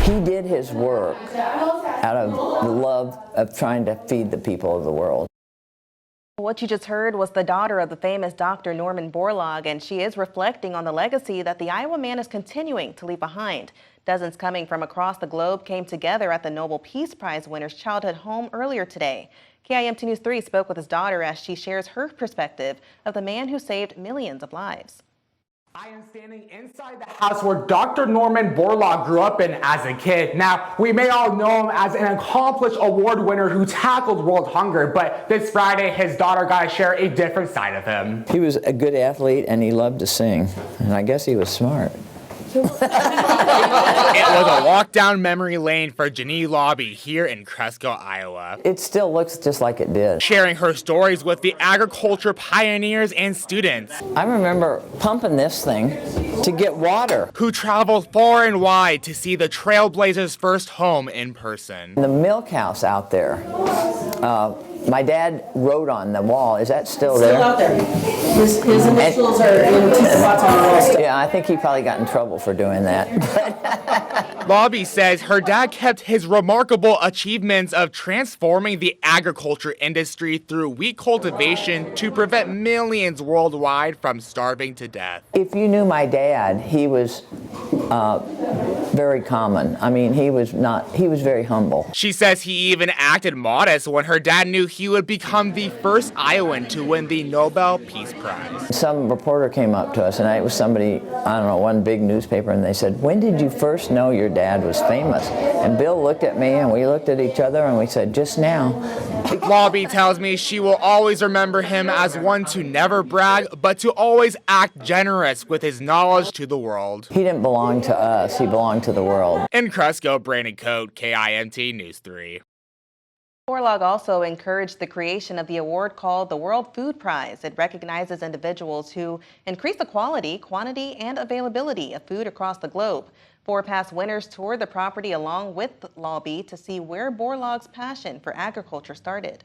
He did his work out of the love of trying to feed the people of the world. What you just heard was the daughter of the famous Dr. Norman Borlaug, and she is reflecting on the legacy that the Iowa man is continuing to leave behind. Dozens coming from across the globe came together at the Nobel Peace Prize winner's childhood home earlier today. KIMT News 3 spoke with his daughter as she shares her perspective of the man who saved millions of lives. I am standing inside the house where Dr. Norman Borlaug grew up in as a kid. Now, we may all know him as an accomplished award winner who tackled world hunger, but this Friday, his daughter got to share a different side of him. He was a good athlete and he loved to sing, and I guess he was smart. It was a walk down memory lane for Jeanie Laube here in Cresco, Iowa. It still looks just like it did. Sharing her stories with the agriculture pioneers and students. I remember pumping this thing to get water. Who traveled far and wide to see the Trailblazers' first home in person. The milk house out there. My dad wrote on the wall. Is that still there? Still out there. His initials are in two spots on the wall still. Yeah, I think he probably got in trouble for doing that. Laube says her dad kept his remarkable achievements of transforming the agriculture industry through wheat cultivation to prevent millions worldwide from starving to death. If you knew my dad, he was very common. I mean, he was very humble. She says he even acted modest when her dad knew he would become the first Iowan to win the Nobel Peace Prize. Some reporter came up to us, and it was somebody, I don't know, one big newspaper, and they said, "When did you first know your dad was famous?" And Bill looked at me, and we looked at each other, and we said, "Just now." Laube tells me she will always remember him as one to never brag, but to always act generous with his knowledge to the world. He didn't belong to us, he belonged to the world. In Cresco, Brandon Cote, KIMT News 3. Borlaug also encouraged the creation of the award called the World Food Prize. It recognizes individuals who increase the quality, quantity, and availability of food across the globe. 4 past winners toured the property along with Laube to see where Borlaug's passion for agriculture started.